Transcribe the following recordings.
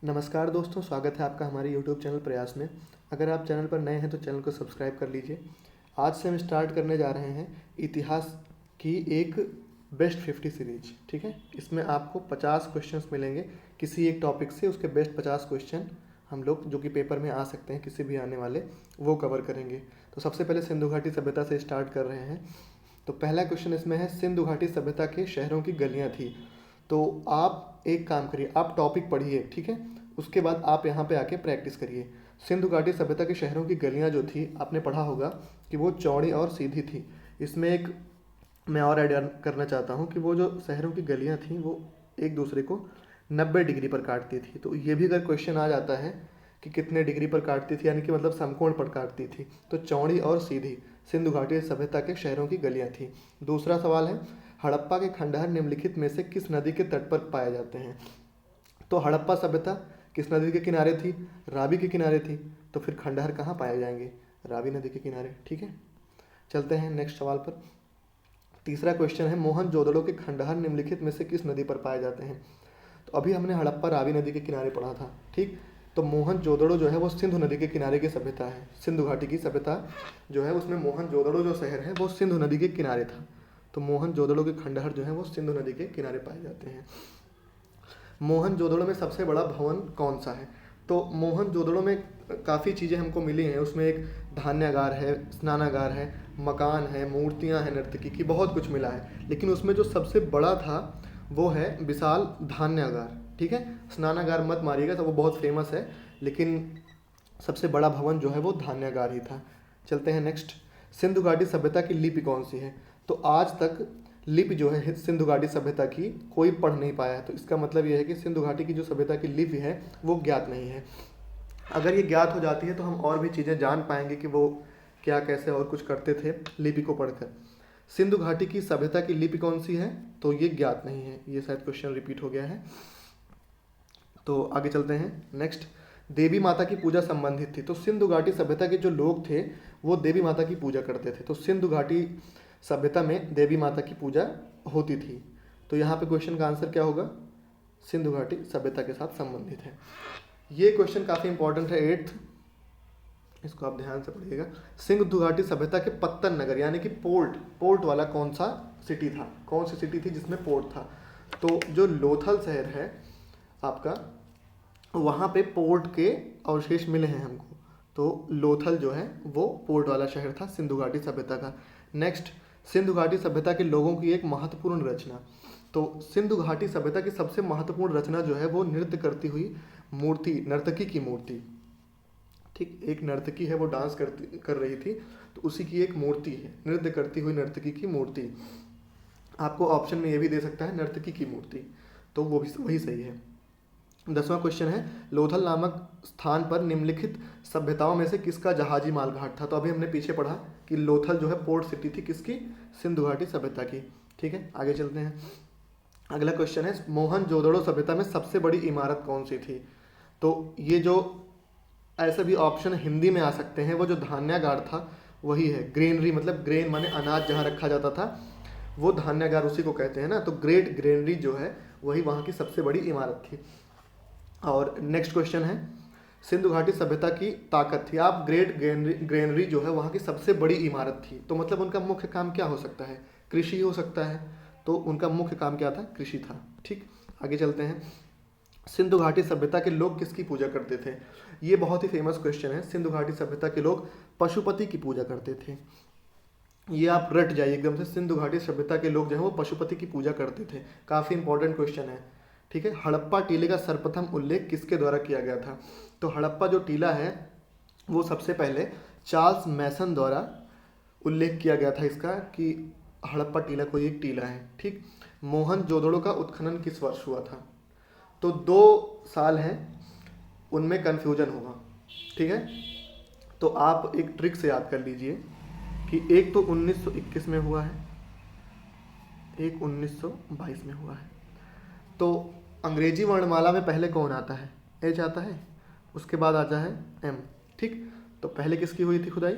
नमस्कार दोस्तों, स्वागत है आपका हमारे YouTube चैनल प्रयास में। अगर आप चैनल पर नए हैं तो चैनल को सब्सक्राइब कर लीजिए। आज से हम स्टार्ट करने जा रहे हैं इतिहास की एक बेस्ट 50 सीरीज। ठीक है, इसमें आपको 50 क्वेश्चंस मिलेंगे किसी एक टॉपिक से। उसके बेस्ट 50 क्वेश्चन हम लोग जो कि पेपर में आ सकते हैं, किसी भी आने वाले, वो कवर करेंगे। तो सबसे पहले सिंधु घाटी सभ्यता से स्टार्ट कर रहे हैं। तो पहला क्वेश्चन इसमें है, सिंधु घाटी सभ्यता के शहरों की गलियाँ थी। तो आप एक काम करिए, आप टॉपिक पढ़िए, ठीक है, उसके बाद आप यहाँ पे आके प्रैक्टिस करिए। सिंधु घाटी सभ्यता के शहरों की गलियाँ जो थी, आपने पढ़ा होगा कि वो चौड़ी और सीधी थी। इसमें एक मैं और ऐड करना चाहता हूँ कि वो जो शहरों की गलियाँ थीं वो एक दूसरे को 90 डिग्री पर काटती थी। तो ये भी अगर क्वेश्चन आ जाता है कि कितने डिग्री पर काटती थी, यानी कि मतलब समकोण पर काटती थी, तो चौड़ी और सीधी सिंधु घाटी सभ्यता के शहरों की गलियाँ थी। दूसरा सवाल है, हड़प्पा के खंडहर निम्नलिखित में से किस नदी के तट पर पाए जाते हैं? तो हड़प्पा सभ्यता किस नदी के किनारे थी? रावी के किनारे थी। तो फिर खंडहर कहाँ पाए जाएंगे? रावी नदी के किनारे। ठीक है, चलते हैं नेक्स्ट सवाल पर। तीसरा क्वेश्चन है, मोहनजोदड़ो के खंडहर निम्नलिखित में से किस नदी पर पाए जाते हैं? तो अभी हमने हड़प्पा रावी नदी के किनारे पढ़ा था, ठीक। तो मोहनजोदड़ो जो है वो सिंधु नदी के किनारे की सभ्यता है। सिंधु घाटी की सभ्यता जो है उसमें मोहनजोदड़ो जो शहर है वो सिंधु नदी के किनारे था। तो मोहनजोदड़ो के खंडहर जो है वो सिंधु नदी के किनारे पाए जाते हैं। मोहनजोदड़ो में सबसे बड़ा भवन कौन सा है? तो मोहनजोदड़ो में काफ़ी चीज़ें हमको मिली हैं। उसमें एक धान्यागार है, स्नानागार है, मकान है, मूर्तियां हैं नर्तकी की, बहुत कुछ मिला है। लेकिन उसमें जो सबसे बड़ा था वो है विशाल धान्यागार। ठीक है, स्नानागार मत मारिएगा, तो वो बहुत फेमस है, लेकिन सबसे बड़ा भवन जो है वो धान्यागार ही था। चलते हैं नेक्स्ट। सिंधु घाटी सभ्यता की लिपि कौन सी है? तो आज तक लिपि जो है सिंधु घाटी सभ्यता की कोई पढ़ नहीं पाया है। तो इसका मतलब ये है कि सिंधु घाटी की जो सभ्यता की लिपि है वो ज्ञात नहीं है। अगर ये ज्ञात हो जाती है तो हम और भी चीज़ें जान पाएंगे कि वो क्या, कैसे और कुछ करते थे लिपि को पढ़कर। सिंधु घाटी की सभ्यता की लिपि कौन सी है? तो ये ज्ञात नहीं है। ये शायद क्वेश्चन रिपीट हो गया है। तो आगे चलते हैं नेक्स्ट। देवी माता की पूजा संबंधित थी। तो सिंधु घाटी सभ्यता के जो लोग थे वो देवी माता की पूजा करते थे। तो सिंधु घाटी सभ्यता में देवी माता की पूजा होती थी। तो यहाँ पे क्वेश्चन का आंसर क्या होगा? सिंधु घाटी सभ्यता के साथ संबंधित है। ये क्वेश्चन काफ़ी इंपॉर्टेंट है, 8th, इसको आप ध्यान से पढ़िएगा। सिंधु घाटी सभ्यता के पत्तन नगर, यानी कि पोर्ट वाला कौन सा सिटी था? कौन सी सिटी थी जिसमें पोर्ट था? तो जो लोथल शहर है आपका, वहाँ पे पोर्ट के अवशेष मिले हैं हमको। तो लोथल जो है वो पोर्ट वाला शहर था सिंधु घाटी सभ्यता का। नेक्स्ट, सिंधु घाटी सभ्यता के लोगों की एक महत्वपूर्ण रचना। तो सिंधु घाटी सभ्यता की सबसे महत्वपूर्ण रचना जो है वो नृत्य करती हुई मूर्ति, नर्तकी की मूर्ति। ठीक, एक नर्तकी है, वो डांस कर रही थी, तो उसी की एक मूर्ति है, नृत्य करती हुई नर्तकी की मूर्ति। आपको ऑप्शन में ये भी दे सकता है नर्तकी की मूर्ति, तो वो भी वही सही है। 10वां क्वेश्चन है, लोथल नामक स्थान पर निम्नलिखित सभ्यताओं में से किसका जहाजी माल घाट था? तो अभी हमने पीछे पढ़ा कि लोथल जो है पोर्ट सिटी थी किसकी? सिंधु घाटी सभ्यता की। ठीक है, आगे चलते हैं। अगला क्वेश्चन है, मोहनजोदड़ो सभ्यता में सबसे बड़ी इमारत कौन सी थी? तो ये जो ऐसे भी ऑप्शन हिंदी में आ सकते हैं, वो जो धान्यागार था वही है। ग्रेनरी मतलब ग्रेन माने अनाज जहाँ रखा जाता था, वो धान्यागार उसी को कहते हैं ना। तो ग्रेट ग्रेनरी जो है वही वहाँ की सबसे बड़ी इमारत थी। और नेक्स्ट क्वेश्चन है, सिंधु घाटी सभ्यता की ताकत थी। आप ग्रेट ग्रेनरी जो है वहाँ की सबसे बड़ी इमारत थी, तो मतलब उनका मुख्य काम क्या हो सकता है? कृषि हो सकता है। तो उनका मुख्य काम क्या था? कृषि था। ठीक, आगे चलते हैं। सिंधु घाटी सभ्यता के लोग किसकी पूजा करते थे? ये बहुत ही फेमस क्वेश्चन है। सिंधु घाटी सभ्यता के लोग पशुपति की पूजा करते थे। ये आप रट जाइए एकदम से, सिंधु घाटी सभ्यता के लोग जो है वो पशुपति की पूजा करते थे। काफ़ी इंपॉर्टेंट क्वेश्चन है। ठीक है, हड़प्पा टीले का सर्वप्रथम उल्लेख किसके द्वारा किया गया था? तो हड़प्पा जो टीला है वो सबसे पहले चार्ल्स मैसन द्वारा उल्लेख किया गया था इसका, कि हड़प्पा टीला कोई एक टीला है। ठीक, मोहनजोदड़ो का उत्खनन किस वर्ष हुआ था? तो 2 साल हैं, उनमें कन्फ्यूजन होगा। ठीक है, तो आप एक ट्रिक से याद कर लीजिए कि एक तो 1921 में हुआ है, एक 1922 में हुआ है। तो अंग्रेजी वर्णमाला में पहले कौन आता है? एच आता है, उसके बाद आता है एम। ठीक, तो पहले किसकी हुई थी खुदाई?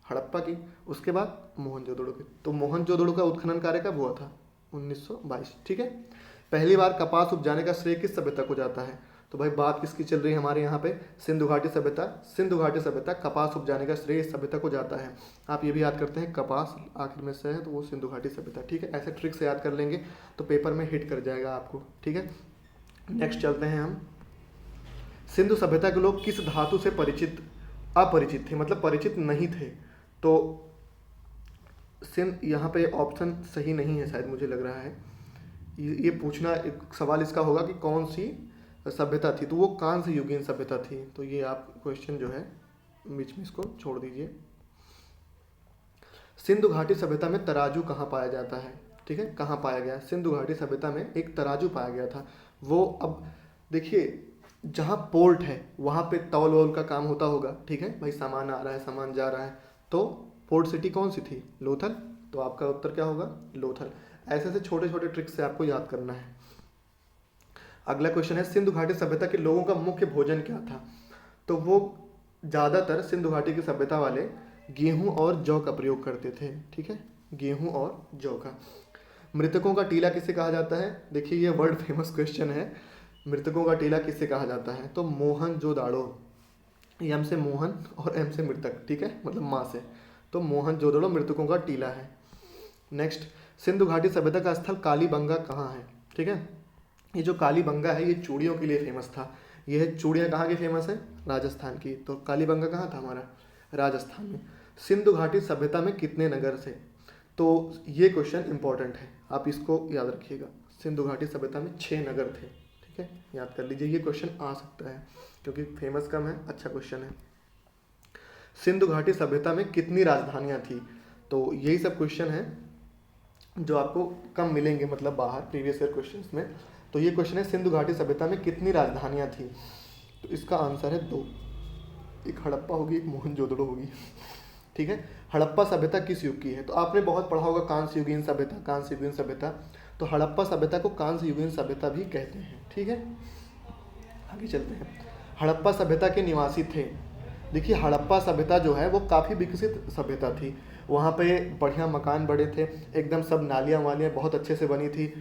हड़प्पा की, उसके बाद मोहनजोदड़ो की। तो मोहनजोदड़ो का उत्खनन कार्य कब हुआ था? 1922। ठीक है, पहली बार कपास उपजाने का श्रेय किस सभ्यता को जाता है? तो भाई बात किसकी चल रही है हमारे यहाँ पे, सिंधु घाटी सभ्यता। सिंधु घाटी सभ्यता कपास उपजाने का श्रेय इस सभ्यता को जाता है। आप ये भी याद करते हैं कपास आखिर में से है तो वो सिंधु घाटी सभ्यता, ठीक है। ऐसे ट्रिक से याद कर लेंगे तो पेपर में हिट कर जाएगा आपको, ठीक है। नेक्स्ट चलते हैं हम। सिंधु सभ्यता के लोग किस धातु से अपरिचित थे, मतलब परिचित नहीं थे। तो सिंध यहाँ पे ऑप्शन सही नहीं है शायद, मुझे लग रहा है ये पूछना एक सवाल इसका होगा कि कौन सी सभ्यता थी, तो वो कांस्य युगीन सभ्यता थी। तो ये आप क्वेश्चन जो है बीच में इसको छोड़ दीजिए। सिंधु घाटी सभ्यता में तराजू कहाँ पाया जाता है, ठीक है, कहाँ पाया गया। सिंधु घाटी सभ्यता में एक तराजू पाया गया था। वो अब देखिए जहाँ पोर्ट है वहाँ पे तौल वोल का काम होता होगा, ठीक है भाई, सामान आ रहा है सामान जा रहा है। तो पोर्ट सिटी कौन सी थी, लोथल। तो आपका उत्तर क्या होगा, लोथल। ऐसे ऐसे छोटे छोटे ट्रिक्स से आपको याद करना है। अगला क्वेश्चन है सिंधु घाटी सभ्यता के लोगों का मुख्य भोजन क्या था। तो वो ज़्यादातर सिंधु घाटी की सभ्यता वाले गेहूं और जौ का प्रयोग करते थे, ठीक है, गेहूं और जौ का। मृतकों का टीला किसे कहा जाता है, देखिए ये वर्ल्ड फेमस क्वेश्चन है। मृतकों का टीला किसे कहा जाता है, तो मोहनजोदाड़ो, एम से मोहन और एम से मृतक, ठीक है, मतलब माँ से, तो मोहनजोदड़ो मृतकों का टीला है। नेक्स्ट, सिंधु घाटी सभ्यता का स्थल कालीबंगा कहाँ है, ठीक है। ये जो कालीबंगा है ये चूड़ियों के लिए फेमस था। ये चूड़ियाँ कहाँ की फेमस है, राजस्थान की। तो कालीबंगा कहाँ था हमारा, राजस्थान में। सिंधु घाटी सभ्यता में कितने नगर थे, तो ये क्वेश्चन इंपॉर्टेंट है, आप इसको याद रखिएगा। सिंधु घाटी सभ्यता में 6 नगर थे, ठीक है, याद कर लीजिए। ये क्वेश्चन आ सकता है क्योंकि फेमस कम है, अच्छा क्वेश्चन है। सिंधु घाटी सभ्यता में कितनी राजधानियाँ थी, तो यही सब क्वेश्चन है जो आपको कम मिलेंगे, मतलब बाहर प्रीवियस ईयर क्वेश्चंस में। तो ये क्वेश्चन है सिंधु घाटी सभ्यता में कितनी राजधानियाँ थी, तो इसका आंसर है 2। एक हड़प्पा होगी, एक मोहनजोदड़ो होगी, ठीक है। हड़प्पा सभ्यता किस युग की है, तो आपने बहुत पढ़ा होगा कांस्य युगीन सभ्यता, कांस्य युगीन सभ्यता। तो हड़प्पा सभ्यता को कांस्य युगीन सभ्यता भी कहते हैं, ठीक है। आगे चलते हैं। हड़प्पा सभ्यता के निवासी थे, देखिए हड़प्पा सभ्यता जो है वो काफ़ी विकसित सभ्यता थी। वहाँ पे बढ़िया मकान बड़े थे, एकदम सब नालियाँ वालियाँ बहुत अच्छे से बनी थी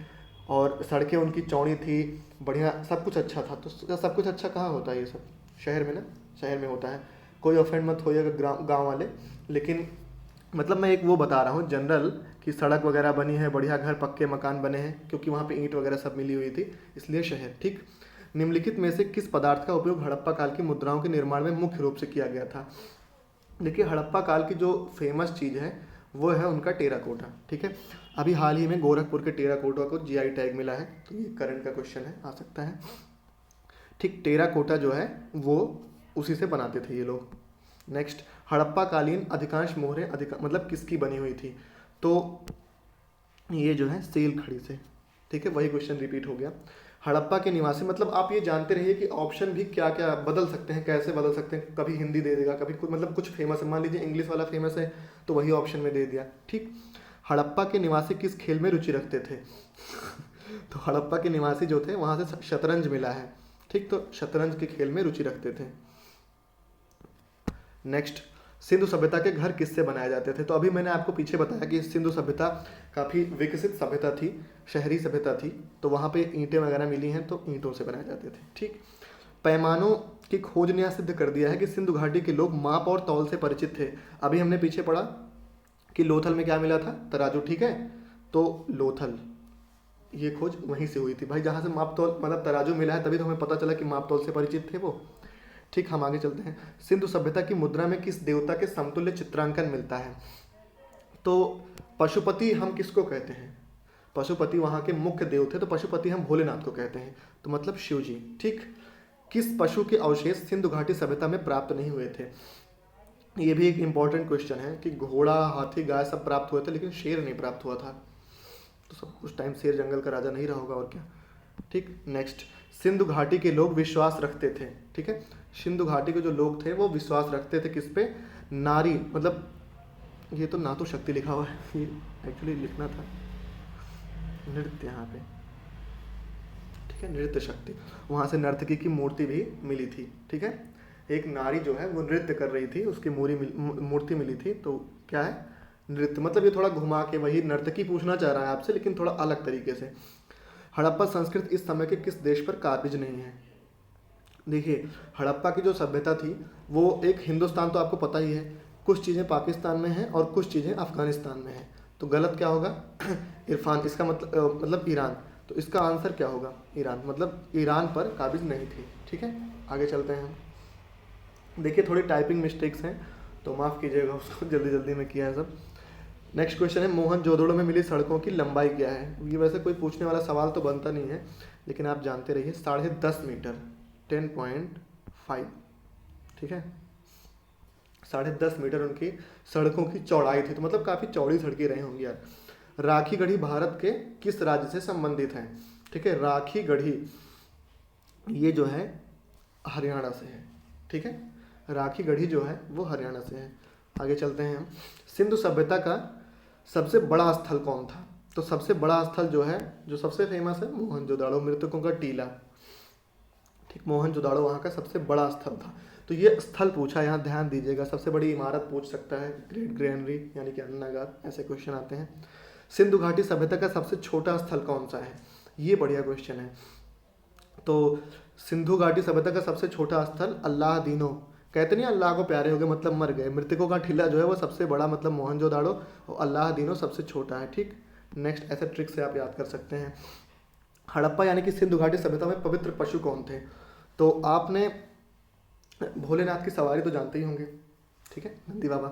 और सड़कें उनकी चौड़ी थी, बढ़िया सब कुछ अच्छा था। तो सब कुछ अच्छा कहाँ होता है, ये सब शहर में ना, शहर में होता है। कोई ऑफेंड मत होइएगा गाँव वाले, लेकिन मतलब मैं एक वो बता रहा हूँ जनरल कि सड़क वगैरह बनी है, बढ़िया घर पक्के मकान बने हैं, क्योंकि वहाँ पे ईंट वगैरह सब मिली हुई थी, इसलिए शहर, ठीक। निम्नलिखित में से किस पदार्थ का उपयोग हड़प्पा काल की मुद्राओं के निर्माण में मुख्य रूप से किया गया था। देखिए हड़प्पा काल की जो फेमस चीज़ है वो है उनका टेराकोटा, ठीक है। अभी हाल ही में गोरखपुर के टेराकोटा को जीआई टैग मिला है, तो ये करंट का क्वेश्चन है, आ सकता है, ठीक। टेराकोटा जो है वो उसी से बनाते थे ये लोग। नेक्स्ट, हड़प्पा कालीन अधिकांश मोहरें मतलब किसकी बनी हुई थी, तो ये जो है सेल खड़ी से, ठीक है, वही क्वेश्चन रिपीट हो गया। हड़प्पा के निवासी, मतलब आप ये जानते रहिए कि ऑप्शन भी क्या क्या बदल सकते हैं, कैसे बदल सकते हैं, कभी हिंदी दे देगा, कभी कुछ, मतलब कुछ फेमस है, मान लीजिए इंग्लिश वाला फेमस है तो वही ऑप्शन में दे दिया, ठीक। हड़प्पा के निवासी किस खेल में रुचि रखते थे तो हड़प्पा के निवासी जो थे वहाँ से शतरंज मिला है, ठीक, तो शतरंज के खेल में रुचि रखते थे। नेक्स्ट, सिंधु सभ्यता के घर किससे बनाए जाते थे, तो अभी मैंने आपको पीछे बताया कि सिंधु सभ्यता काफ़ी विकसित सभ्यता थी, शहरी सभ्यता थी, तो वहाँ पे ईंटें वगैरह मिली हैं तो ईंटों से बनाए जाते थे, ठीक। पैमानों की खोज ने यह सिद्ध कर दिया है कि सिंधु घाटी के लोग माप और तौल से परिचित थे। अभी हमने पीछे पढ़ा कि लोथल में क्या मिला था, तराजू, ठीक है, तो लोथल ये खोज वहीं से हुई थी भाई, जहाँ से माप तौल मतलब तराजू मिला है, तभी तो हमें पता चला कि माप तौल से परिचित थे वो, ठीक। हम आगे चलते हैं। सिंधु सभ्यता की मुद्रा में किस देवता के समतुल्य चित्रांकन मिलता है, तो पशुपति हम किसको कहते हैं, पशुपति वहाँ के मुख्य देव थे, तो पशुपति हम भोलेनाथ को कहते हैं, तो मतलब शिव जी, ठीक। किस पशु के अवशेष सिंधु घाटी सभ्यता में प्राप्त नहीं हुए थे, ये भी एक इंपॉर्टेंट क्वेश्चन है कि घोड़ा, हाथी, गाय सब प्राप्त हुए थे लेकिन शेर नहीं प्राप्त हुआ था, तो सब उस टाइम शेर जंगल का राजा नहीं रहा होगा और क्या, ठीक। नेक्स्ट, सिंधु घाटी के लोग विश्वास रखते थे, ठीक है, सिंधु घाटी के जो लोग थे वो विश्वास रखते थे किस पे, नारी, मतलब ये तो ना तो शक्ति लिखा हुआ है, ये एक्चुअली लिखना था नृत्य यहाँ पे, ठीक है, नृत्य शक्ति, वहाँ से नर्तकी की मूर्ति भी मिली थी, ठीक है। एक नारी जो है वो नृत्य कर रही थी, उसकी मूर्ति मिली थी, तो क्या है, नृत्य, मतलब ये थोड़ा घुमा के वही नर्तकी पूछना चाह रहा है आपसे, लेकिन थोड़ा अलग तरीके से। हड़प्पा संस्कृत इस समय के किस देश पर काबिज नहीं है, देखिए, हड़प्पा की जो सभ्यता थी वो एक, हिंदुस्तान तो आपको पता ही है, कुछ चीज़ें पाकिस्तान में हैं और कुछ चीज़ें अफ़गानिस्तान में हैं। तो गलत क्या होगा? इरफान, इसका मतलब ईरान। तो इसका आंसर क्या होगा? ईरान, मतलब ईरान पर काबिज नहीं थी। ठीक है, आगे चलते हैं हम। देखिए, थोड़ी टाइपिंग मिस्टेक्स हैं तो माफ़ कीजिएगा, उसको जल्दी जल्दी में किया है सब। नेक्स्ट क्वेश्चन है, मोहनजोदड़ो में मिली सड़कों की लंबाई क्या है? ये वैसे कोई पूछने वाला सवाल तो बनता नहीं है, लेकिन आप जानते रहिए, 10.5 मीटर, 10.5। ठीक है, 10.5 मीटर उनकी सड़कों की चौड़ाई थी, तो मतलब काफ़ी चौड़ी सड़कें रही होंगी यार। राखी गढ़ी भारत के किस राज्य से संबंधित हैं? ठीक है, राखी गढ़ी ये जो है हरियाणा से है। ठीक है, राखी गढ़ी जो है वो हरियाणा से है। आगे चलते हैं हम। सिंधु सभ्यता का सबसे बड़ा स्थल कौन था? तो सबसे बड़ा स्थल जो है, जो सबसे फेमस है, मोहनजोदाड़ो, मृतकों का टीला। ठीक, मोहनजोदाड़ो वहाँ का सबसे बड़ा स्थल था। तो ये स्थल पूछा, यहाँ ध्यान दीजिएगा। सबसे बड़ी इमारत पूछ सकता है, ग्रेट ग्रैनरी यानी कि अन्नागार, ऐसे क्वेश्चन आते हैं। सिंधु घाटी सभ्यता का सबसे छोटा स्थल कौन सा है? ये बढ़िया क्वेश्चन है। तो सिंधु घाटी सभ्यता का सबसे छोटा स्थल अल्लाह दीनो, कहते नहीं अल्लाह को प्यारे हो गए मतलब मर गए, मृतकों का टीला जो है वो सबसे बड़ा मतलब मोहनजोदाड़ो, और अल्लाह दीनो सबसे छोटा है। ठीक, नेक्स्ट ऐसे ट्रिक से आप याद कर सकते हैं। हड़प्पा यानी कि सिंधु घाटी सभ्यता में पवित्र पशु कौन थे? तो आपने भोलेनाथ की सवारी तो जानते ही होंगे, ठीक है, नंदी बाबा।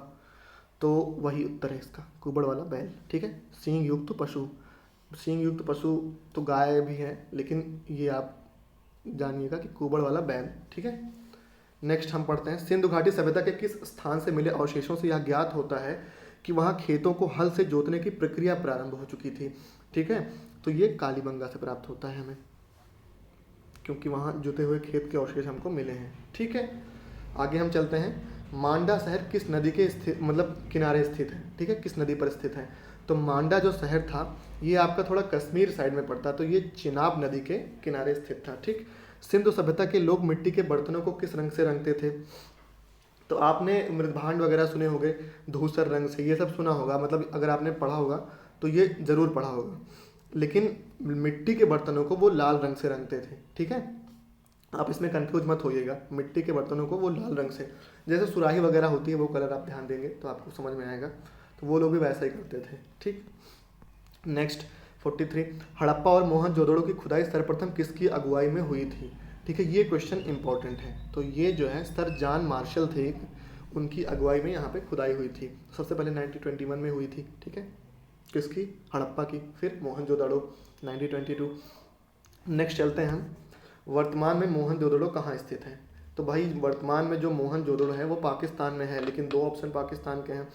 तो वही उत्तर है इसका, कुबड़ वाला बैल। ठीक है, सींग युक्त पशु, सींग युक्त पशु तो गाय भी है, लेकिन ये आप जानिएगा कि कुबड़ वाला बैल। ठीक है, नेक्स्ट हम पढ़ते हैं। सिंधु घाटी सभ्यता के किस स्थान से मिले अवशेषों से यह ज्ञात होता है कि वहाँ खेतों को हल से जोतने की प्रक्रिया प्रारंभ हो चुकी थी? ठीक है, तो ये कालीबंगा से प्राप्त होता है हमें, क्योंकि वहाँ जुते हुए खेत के अवशेष हमको मिले हैं। ठीक है, आगे हम चलते हैं। मांडा शहर किस नदी के स्थित मतलब किनारे स्थित है? ठीक है, किस नदी पर स्थित है? तो मांडा जो शहर था ये आपका थोड़ा कश्मीर साइड में पड़ता, तो ये चिनाब नदी के किनारे स्थित था। ठीक, सिंधु सभ्यता के लोग मिट्टी के बर्तनों को किस रंग से रंगते थे? तो आपने मृदभांड वगैरह सुने होंगे, धूसर रंग से, ये सब सुना होगा, मतलब अगर आपने पढ़ा होगा तो ये ज़रूर पढ़ा होगा। लेकिन मिट्टी के बर्तनों को वो लाल रंग से रंगते थे। ठीक है, आप इसमें कंफ्यूज मत होइएगा, मिट्टी के बर्तनों को वो लाल रंग से, जैसे सुराही वगैरह होती है वो कलर आप ध्यान देंगे तो आपको समझ में आएगा, तो वो लोग भी वैसा ही करते थे। ठीक, नेक्स्ट 43, हड़प्पा और मोहनजोदड़ो की खुदाई सर्वप्रथम किसकी अगुवाई में हुई थी? ठीक है, ये क्वेश्चन इंपॉर्टेंट है। तो ये जो है सर जॉन मार्शल थे, उनकी अगुवाई में यहाँ पे खुदाई हुई थी। सबसे पहले 1921 में हुई थी। ठीक है, किसकी? हड़प्पा की। फिर मोहनजोदड़ो 1922। नेक्स्ट चलते हैं हम। वर्तमान में मोहनजोदड़ो कहाँ स्थित है? तो भाई वर्तमान में जो मोहनजोदड़ो है वो पाकिस्तान में है, लेकिन 2 ऑप्शन पाकिस्तान के हैं।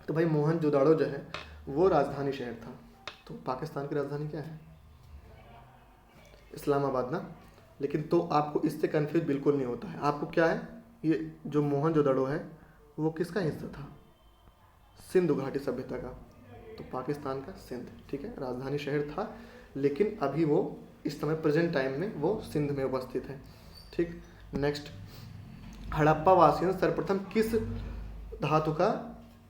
तो भाई मोहनजोदड़ो जो है वो राजधानी शहर था। तो पाकिस्तान की राजधानी क्या है? इस्लामाबाद ना। लेकिन तो आपको इससे कंफ्यूज बिल्कुल नहीं होता है। आपको क्या है, ये जो मोहनजोदड़ो है वो किसका हिस्सा था? सिंधु घाटी सभ्यता का। तो पाकिस्तान का सिंध। ठीक है, राजधानी शहर था, लेकिन अभी वो इस समय प्रेजेंट टाइम में वो सिंध में उपस्थित है। ठीक, नेक्स्ट, हड़प्पा वासियों ने सर्वप्रथम किस धातु का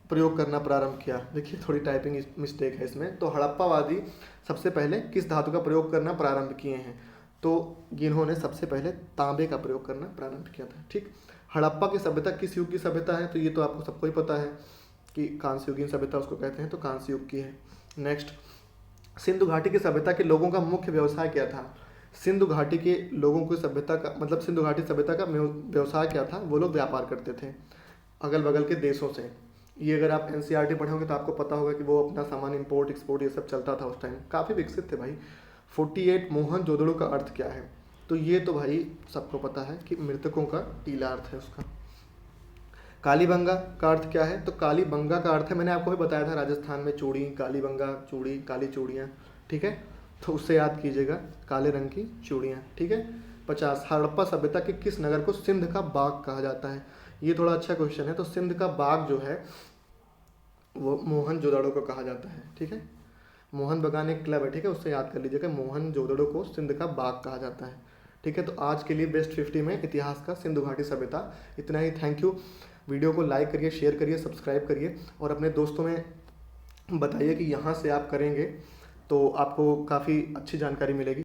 प्रयोग करना प्रारंभ किया? देखिए थोड़ी टाइपिंग मिस्टेक है इसमें। तो हड़प्पावादी सबसे पहले किस धातु का प्रयोग करना प्रारंभ किए हैं? तो इन्होंने सबसे पहले तांबे का प्रयोग करना प्रारंभ किया था। ठीक, हड़प्पा की सभ्यता किस युग की सभ्यता है? तो ये तो आपको सबको ही पता है कि कांस्य युगीन सभ्यता उसको कहते हैं, तो कांस्य युग की है। नेक्स्ट, सिंधु घाटी की सभ्यता के लोगों का मुख्य व्यवसाय क्या था? सिंधु घाटी के लोगों की सभ्यता का मतलब सिंधु घाटी सभ्यता का व्यवसाय क्या था? वो लोग व्यापार करते थे अगल बगल के देशों से। ये अगर आप एनसीईआरटी पढ़े होंगे तो आपको पता होगा कि वो अपना सामान इंपोर्ट एक्सपोर्ट ये सब चलता था उस टाइम, काफ़ी विकसित थे भाई। 48, मोहनजोदड़ो का अर्थ क्या है? तो ये तो भाई सबको पता है कि मृतकों का टीला अर्थ है उसका। कालीबंगा का अर्थ क्या है? तो कालीबंगा का अर्थ है, मैंने आपको भी बताया था, राजस्थान में चूड़ी, कालीबंगा चूड़ी, काली चूड़ियाँ। ठीक है, तो उससे याद कीजिएगा, काले रंग की चूड़ियाँ। ठीक है, 50, हड़प्पा सभ्यता के किस नगर को सिंध का बाग कहा जाता है? ये थोड़ा अच्छा क्वेश्चन है। तो सिंध का बाग जो है वो मोहनजोदड़ो को कहा जाता है। ठीक है, मोहन बगान एक क्लब है। ठीक है, उससे याद कर लीजिएगा, मोहनजोदड़ो को सिंध का बाग कहा जाता है। ठीक है, तो आज के लिए बेस्ट 50 में इतिहास का सिंधु घाटी सभ्यता इतना ही। Thank you. वीडियो को लाइक करिए, शेयर करिए, सब्सक्राइब करिए, और अपने दोस्तों में बताइए कि यहाँ से आप करेंगे तो आपको काफ़ी अच्छी जानकारी मिलेगी।